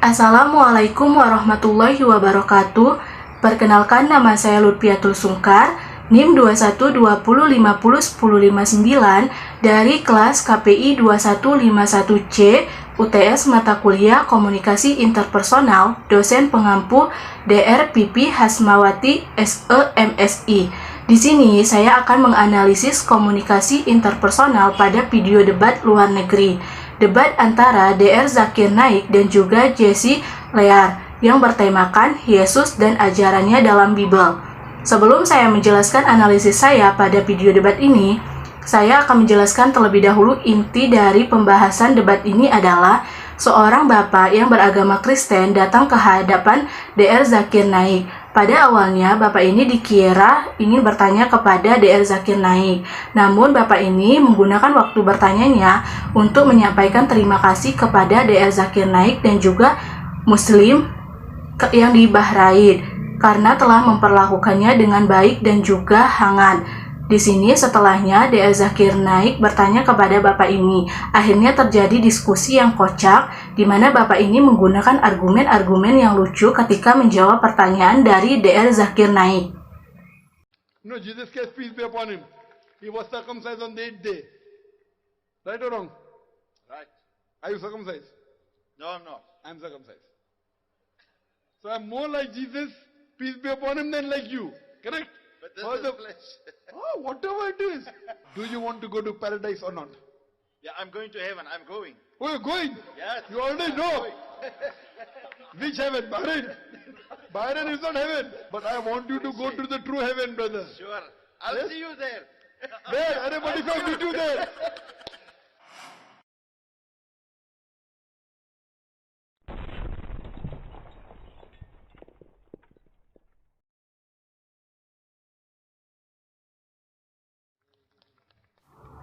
Assalamualaikum warahmatullahi wabarakatuh. Perkenalkan, nama saya Lutfiatul Sungkar, NIM 2120501059 dari kelas KPI 2151C, UTS Mata Kuliah Komunikasi Interpersonal, dosen pengampu Dr. Pipi Hasmawati SEMSI. Di sini saya akan menganalisis komunikasi interpersonal pada video debat luar negeri. Debat antara Dr. Zakir Naik dan juga Jessie Lear yang bertemakan Yesus dan ajarannya dalam Bible. Sebelum saya menjelaskan analisis saya pada video debat ini, saya akan menjelaskan terlebih dahulu inti dari pembahasan debat ini adalah seorang bapak yang beragama Kristen datang ke hadapan Dr. Zakir Naik. Pada awalnya, bapak ini dikira ingin bertanya kepada Dr. Zakir Naik. Namun, bapak ini menggunakan waktu bertanyanya untuk menyampaikan terima kasih kepada Dr. Zakir Naik dan juga Muslim yang di Bahrain karena telah memperlakukannya dengan baik dan juga hangat. Di sini setelahnya Dr. Zakir Naik bertanya kepada bapak ini. Akhirnya terjadi diskusi yang kocak di mana bapak ini menggunakan argumen-argumen yang lucu ketika menjawab pertanyaan dari Dr. Zakir Naik. No, Jesus Christ, peace be upon him. He was circumcised on the 8th day. Right or wrong? Right. Are you circumcised? No, I'm not. I'm circumcised. So I'm more like Jesus, peace be upon him, than like you. Correct? But this Or is the- flesh. Oh, whatever it is. Do you want to go to paradise or not? Yeah, I'm going to heaven. I'm going. Oh, you're going? Yes. You already I'm know. going. Which heaven? Bahrain. Bahrain is not heaven. But I want you to go to the true heaven, brother. Sure. I'll Yes? see you there. Where? Everybody come meet you there.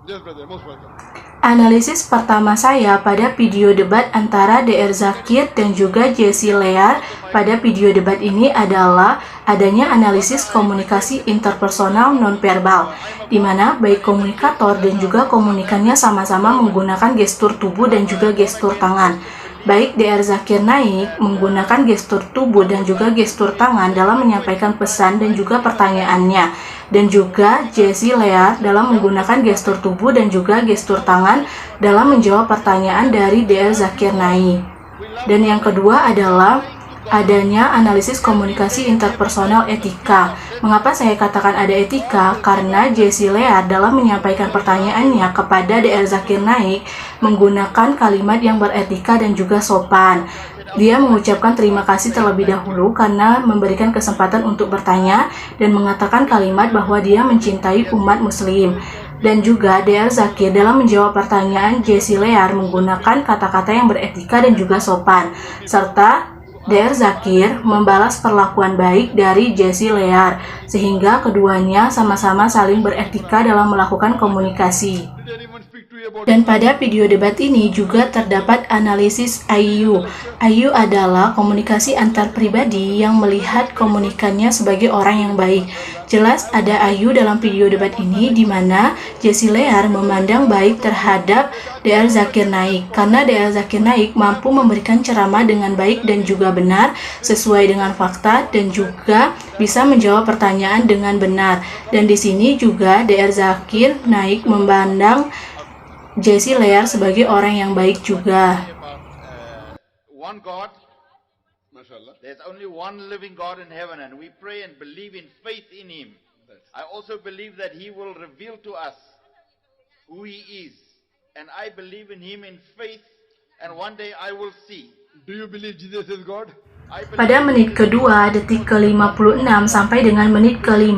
Yes, brother. Most welcome. Analisis pertama saya pada video debat antara Dr. Zakir dan juga Jessie Lear pada video debat ini adalah adanya analisis komunikasi interpersonal nonverbal, di mana baik komunikator dan juga komunikannya sama-sama menggunakan gestur tubuh dan juga gestur tangan. Baik Dr. Zakir Naik menggunakan gestur tubuh dan juga gestur tangan dalam menyampaikan pesan dan juga pertanyaannya, dan juga Jessie Lear dalam menggunakan gestur tubuh dan juga gestur tangan dalam menjawab pertanyaan dari Dr. Zakir Naik. Dan yang kedua adalah adanya analisis komunikasi interpersonal etika. Mengapa saya katakan ada etika? Karena Jessie Lear dalam menyampaikan pertanyaannya kepada Dr. Zakir Naik menggunakan kalimat yang beretika dan juga sopan. Dia mengucapkan terima kasih terlebih dahulu karena memberikan kesempatan untuk bertanya dan mengatakan kalimat bahwa dia mencintai umat muslim. Dan juga Dr. Zakir dalam menjawab pertanyaan Jessie Lear menggunakan kata-kata yang beretika dan juga sopan. Serta Dr. Zakir membalas perlakuan baik dari Jessie Lear, sehingga keduanya sama-sama saling beretika dalam melakukan komunikasi. Did anyone speak to you about Dan pada video debat ini juga terdapat analisis IU. IU adalah komunikasi antar pribadi yang melihat komunikannya sebagai orang yang baik. Jelas ada IU dalam video debat ini di mana Jessie Lear memandang baik terhadap Dr. Zakir Naik karena Dr. Zakir Naik mampu memberikan ceramah dengan baik dan juga benar sesuai dengan fakta dan juga bisa menjawab pertanyaan dengan benar. Dan di sini juga Dr. Zakir Naik memandang Jessie Lear sebagai orang yang baik juga. One God. MashaAllah. There's only one living God in heaven, and we pray and believe in faith in Him. I also believe that He will reveal to us who He is. And I believe in Him in faith, and one day I will see. Do you believe Jesus is God? I believe Pada menit kedua, detik ke-56 sampai dengan menit ke-5,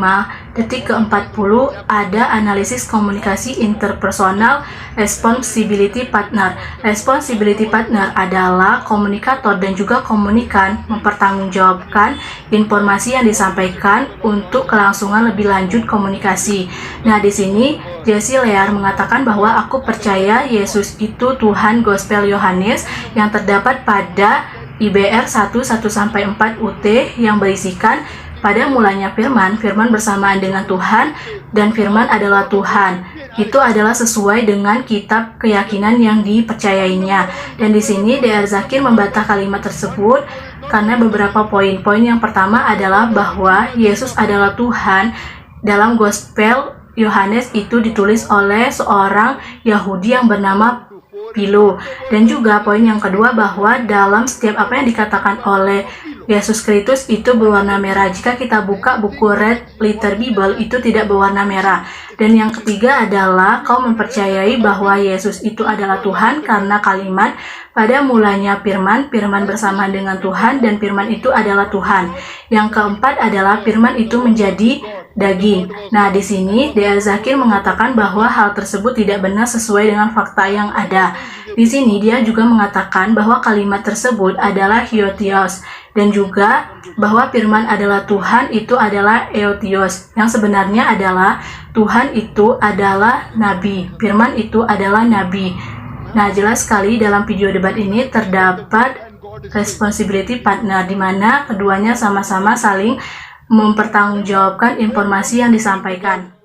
detik ke-40 ada analisis komunikasi interpersonal responsibility partner. Responsibility partner adalah komunikator dan juga komunikan mempertanggungjawabkan informasi yang disampaikan untuk kelangsungan lebih lanjut komunikasi. Nah, di sini Jessie Lear mengatakan bahwa aku percaya Yesus itu Tuhan Gospel Yohanes yang terdapat pada IBR 1-1-4 UT yang berisikan pada mulanya firman, firman bersamaan dengan Tuhan, dan firman adalah Tuhan. itu adalah sesuai dengan kitab keyakinan yang dipercayainya. Dan di sini DR Zakir membantah kalimat tersebut karena beberapa poin-poin. Yang pertama adalah bahwa Yesus adalah Tuhan. Dalam Gospel Yohanes itu ditulis oleh seorang Yahudi yang bernama Philo. Dan juga poin yang kedua bahwa dalam setiap apa yang dikatakan oleh Yesus Kristus itu berwarna merah. Jika kita buka buku Red Letter Bible itu tidak berwarna merah. Dan yang ketiga adalah kau mempercayai bahwa Yesus itu adalah Tuhan karena kalimat pada mulanya firman, firman bersamaan dengan Tuhan dan firman itu adalah Tuhan. Yang keempat adalah firman itu menjadi daging. Nah, di sini DR Zakir mengatakan bahwa hal tersebut tidak benar sesuai dengan fakta yang ada. Di sini dia juga mengatakan bahwa kalimat tersebut adalah Hiotheos dan juga bahwa firman adalah Tuhan itu adalah Eotheos, yang sebenarnya adalah Tuhan itu adalah nabi, firman itu adalah nabi. Nah, jelas sekali dalam video debat ini terdapat responsibility partner di mana keduanya sama-sama saling mempertanggungjawabkan informasi yang disampaikan.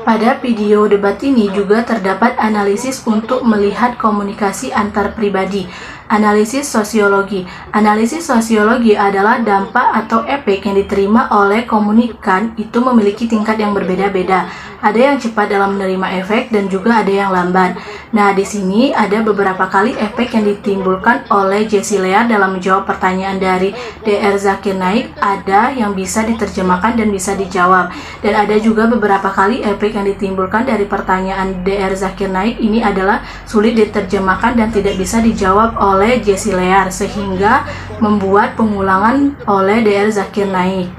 Pada video debat ini juga terdapat analisis untuk melihat komunikasi antar pribadi. Analisis sosiologi. Analisis sosiologi adalah dampak atau efek yang diterima oleh komunikan itu memiliki tingkat yang berbeda-beda. Ada yang cepat dalam menerima efek dan juga ada yang lambat. Nah, di sini ada beberapa kali efek yang ditimbulkan oleh Jesse Lear dalam menjawab pertanyaan dari DR Zakir Naik. Ada yang bisa diterjemahkan dan bisa dijawab. Dan ada juga beberapa kali efek yang ditimbulkan dari pertanyaan DR Zakir Naik ini adalah sulit diterjemahkan dan tidak bisa dijawab oleh Jesse Lear sehingga membuat pengulangan oleh DR Zakir Naik.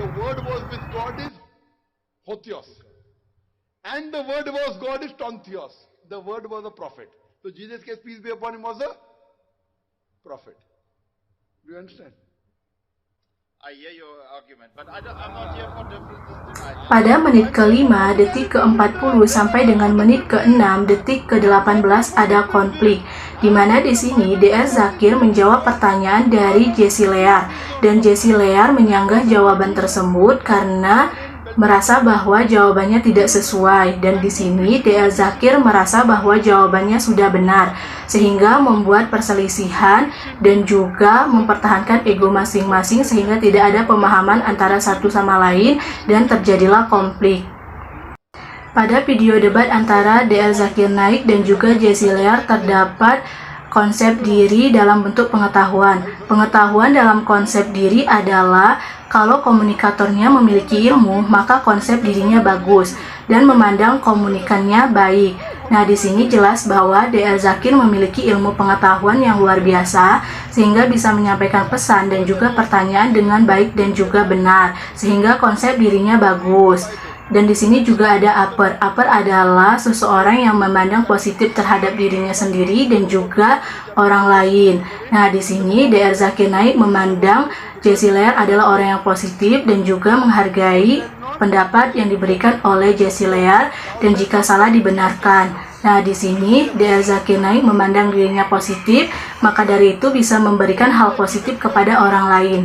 And the word was God is Tontheos. The word was a prophet. So Jesus, peace be upon him, was a prophet. Do you understand? I hear your argument, but I'm not here for differences tonight. Pada menit ke-5, detik ke-40 sampai dengan menit ke-6, detik ke-18 ada konflik. Di mana di sini DR Zakir menjawab pertanyaan dari Jesse Lear dan Jesse Lear menyanggah jawaban tersebut karena merasa bahwa jawabannya tidak sesuai, dan di sini DR Zakir merasa bahwa jawabannya sudah benar sehingga membuat perselisihan dan juga mempertahankan ego masing-masing sehingga tidak ada pemahaman antara satu sama lain dan terjadilah konflik. Pada video debat antara DR Zakir Naik dan juga Jesse Lear terdapat konsep diri dalam bentuk pengetahuan. Pengetahuan dalam konsep diri adalah kalau komunikatornya memiliki ilmu, maka konsep dirinya bagus dan memandang komunikannya baik. Nah, di sini jelas bahwa DR Zakir memiliki ilmu pengetahuan yang luar biasa sehingga bisa menyampaikan pesan dan juga pertanyaan dengan baik dan juga benar sehingga konsep dirinya bagus. Dan di sini juga ada upper. Upper adalah seseorang yang memandang positif terhadap dirinya sendiri dan juga orang lain. Nah, di sini DR Zakir Naik memandang Jesse Lear adalah orang yang positif dan juga menghargai pendapat yang diberikan oleh Jesse Lear dan jika salah dibenarkan. Nah, di sini DR Zakir Naik memandang dirinya positif, maka dari itu bisa memberikan hal positif kepada orang lain.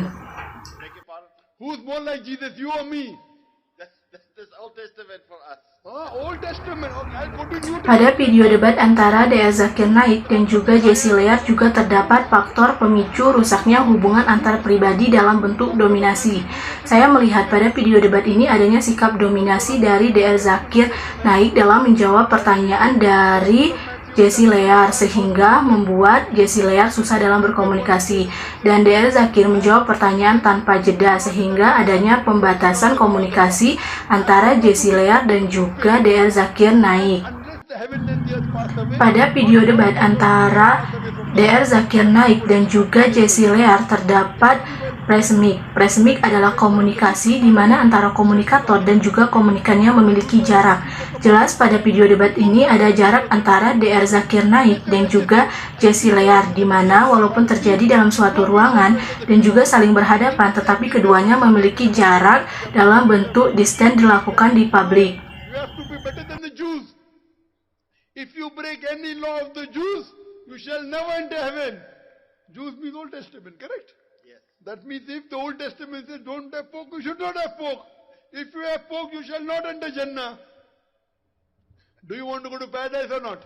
Who's more like Jesus, you or me? That's Old Testament for us. Old Testament. Okay, I'll go to New Testament. Pada video debat antara DR Zakir Naik dan juga Jesse Lear juga terdapat faktor pemicu rusaknya hubungan antar pribadi dalam bentuk dominasi. Saya melihat pada video debat ini adanya sikap dominasi dari DR Zakir Naik dalam menjawab pertanyaan dari Jesse Lear sehingga membuat Jesse Lear susah dalam berkomunikasi dan DR Zakir menjawab pertanyaan tanpa jeda sehingga adanya pembatasan komunikasi antara Jesse Lear dan juga DR Zakir Naik. Pada video debat antara DR Zakir Naik dan juga Jesse Lear terdapat presmik. Presmik adalah komunikasi di mana antara komunikator dan juga komunikannya memiliki jarak. Jelas pada video debat ini ada jarak antara DR Zakir Naik dan juga Jesse Lear di mana walaupun terjadi dalam suatu ruangan dan juga saling berhadapan tetapi keduanya memiliki jarak dalam bentuk distance dilakukan di publik. You have to be better than the Jews. If you break any law of the Jews, you shall never enter heaven. Jews means Old Testament, correct? Yes. That means if the Old Testament says don't have pork, you should not have pork. If you have pork, you shall not enter Jannah. Do you want to go to paradise or not?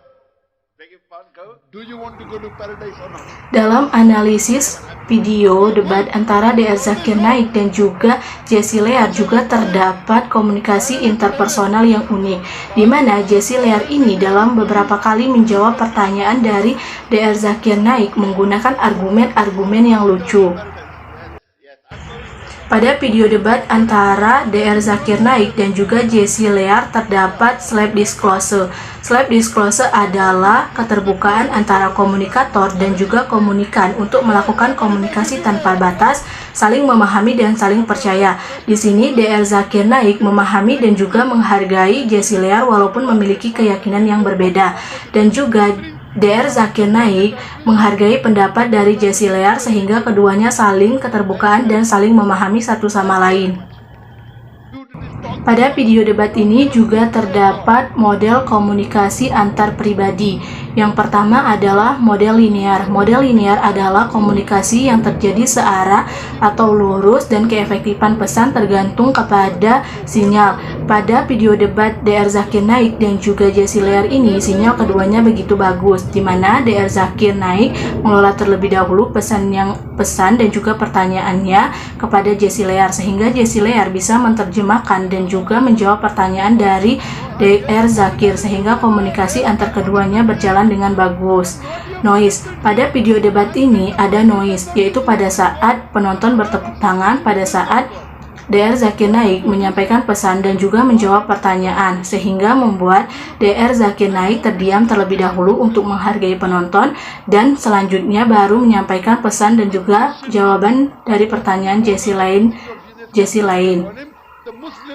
Beg your pardon, go. Do you want to go to paradise or not? Dalam analisis video debat antara DR Zakir Naik dan juga Jessie Lear juga terdapat komunikasi interpersonal yang unik, di mana Jessie Lear ini dalam beberapa kali menjawab pertanyaan dari DR Zakir Naik menggunakan argumen-argumen yang lucu. Pada video debat antara DR Zakir Naik dan juga Jessie Lear terdapat slap disclosure. Slap disclosure adalah keterbukaan antara komunikator dan juga komunikan untuk melakukan komunikasi tanpa batas, saling memahami dan saling percaya. Di sini DR Zakir Naik memahami dan juga menghargai Jessie Lear walaupun memiliki keyakinan yang berbeda, dan juga DR Zakir Naik menghargai pendapat dari Jessie Lear sehingga keduanya saling keterbukaan dan saling memahami satu sama lain. Pada video debat ini juga terdapat model komunikasi antar pribadi. Yang pertama adalah model linear. Model linear adalah komunikasi yang terjadi searah atau lurus dan keefektifan pesan tergantung kepada sinyal. Pada video debat DR Zakir Naik dan juga Jessie Lear ini, sinyal keduanya begitu bagus, di mana DR Zakir Naik mengelola terlebih dahulu pesan dan juga pertanyaannya kepada Jessie Lear, sehingga Jessie Lear bisa menerjemahkan dan juga menjawab pertanyaan dari DR Zakir, sehingga komunikasi antar keduanya berjalan dengan bagus. Noise. Pada video debat ini ada noise, yaitu pada saat penonton bertepuk tangan pada saat DR Zakir Naik menyampaikan pesan dan juga menjawab pertanyaan, sehingga membuat DR Zakir Naik terdiam terlebih dahulu untuk menghargai penonton dan selanjutnya baru menyampaikan pesan dan juga jawaban dari pertanyaan Jessie lain.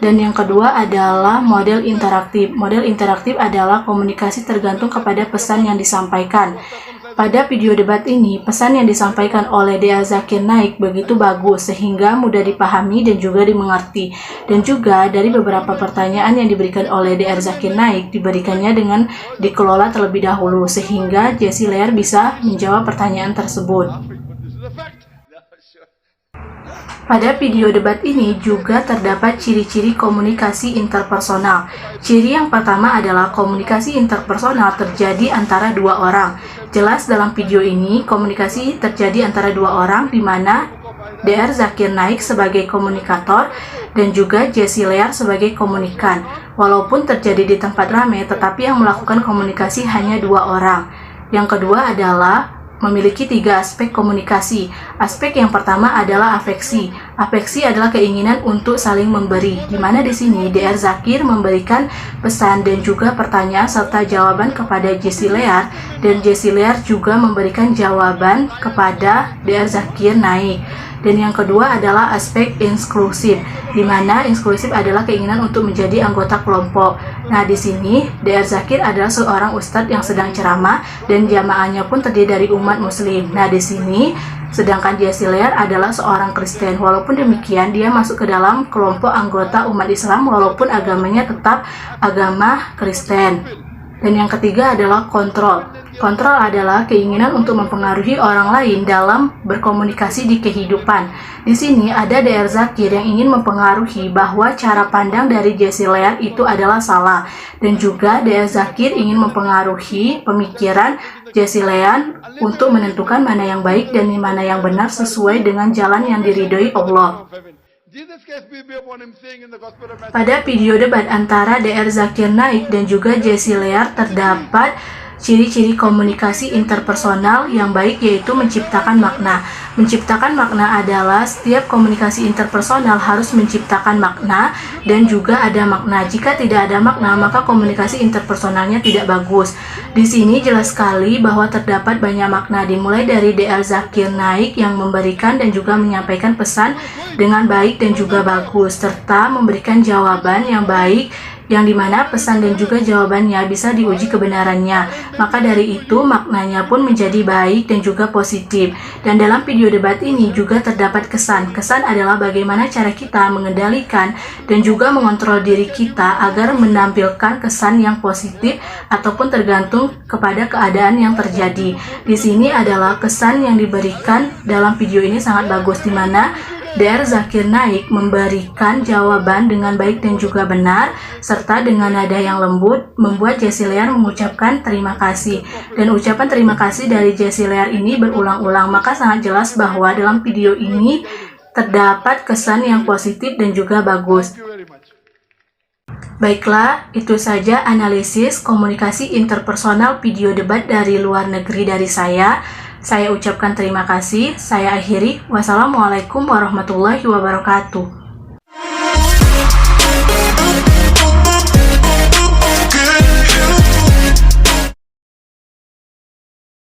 Dan yang kedua adalah model interaktif. Model interaktif adalah komunikasi tergantung kepada pesan yang disampaikan. Pada video debat ini, pesan yang disampaikan oleh DR Zakir Naik begitu bagus sehingga mudah dipahami dan juga dimengerti. Dan juga dari beberapa pertanyaan yang diberikan oleh DR Zakir Naik diberikannya dengan dikelola terlebih dahulu sehingga Jessie Lear bisa menjawab pertanyaan tersebut. Pada video debat ini juga terdapat ciri-ciri komunikasi interpersonal. Ciri yang pertama adalah komunikasi interpersonal terjadi antara dua orang. Jelas dalam video ini komunikasi terjadi antara dua orang, di mana DR Zakir Naik sebagai komunikator dan juga Jessie Lear sebagai komunikan. Walaupun terjadi di tempat ramai, tetapi yang melakukan komunikasi hanya dua orang. Yang kedua adalah memiliki 3 aspek komunikasi. Aspek yang pertama adalah afeksi. Afeksi adalah keinginan untuk saling memberi, di mana di sini DR Zakir memberikan pesan dan juga pertanyaan serta jawaban kepada Jessie Lear, dan Jessie Lear juga memberikan jawaban kepada DR Zakir Naik. Dan yang kedua adalah aspek inklusif, di mana inklusif adalah keinginan untuk menjadi anggota kelompok. Nah, di sini DR Zakir adalah seorang ustadz yang sedang ceramah dan jamaahnya pun terdiri dari umat muslim. Nah, di sini sedangkan Jessie Lear adalah seorang Kristen. Walaupun demikian, dia masuk ke dalam kelompok anggota umat Islam walaupun agamanya tetap agama Kristen. Dan yang ketiga adalah kontrol. Kontrol adalah keinginan untuk mempengaruhi orang lain dalam berkomunikasi di kehidupan. Di sini ada DR Zakir yang ingin mempengaruhi bahwa cara pandang dari Jessie Lear itu adalah salah. Dan juga DR Zakir ingin mempengaruhi pemikiran Jessie Lear untuk menentukan mana yang baik dan mana yang benar sesuai dengan jalan yang diridhoi Allah. Pada video debat antara DR Zakir Naik dan juga Jessie Lear terdapat ciri-ciri komunikasi interpersonal yang baik, yaitu menciptakan makna. Menciptakan makna adalah setiap komunikasi interpersonal harus menciptakan makna dan juga ada makna. Jika tidak ada makna, maka komunikasi interpersonalnya tidak bagus. Di sini jelas sekali bahwa terdapat banyak makna, dimulai dari DR Zakir Naik yang memberikan dan juga menyampaikan pesan dengan baik dan juga bagus, serta memberikan jawaban yang baik, yang dimana pesan dan juga jawabannya bisa diuji kebenarannya. Maka dari itu maknanya pun menjadi baik dan juga positif. Dan dalam video debat ini juga terdapat kesan. Kesan adalah bagaimana cara kita mengendalikan dan juga mengontrol diri kita agar menampilkan kesan yang positif ataupun tergantung kepada keadaan yang terjadi. Di sini adalah kesan yang diberikan dalam video ini sangat bagus, di mana DR Zakir Naik memberikan jawaban dengan baik dan juga benar, serta dengan nada yang lembut, membuat Jessie Lear mengucapkan terima kasih. Dan ucapan terima kasih dari Jessie Lear ini berulang-ulang, maka sangat jelas bahwa dalam video ini terdapat kesan yang positif dan juga bagus. Thank you very much. Baiklah, itu saja analisis komunikasi interpersonal video debat dari luar negeri dari saya. Saya ucapkan terima kasih. Saya akhiri. Wassalamualaikum warahmatullahi wabarakatuh.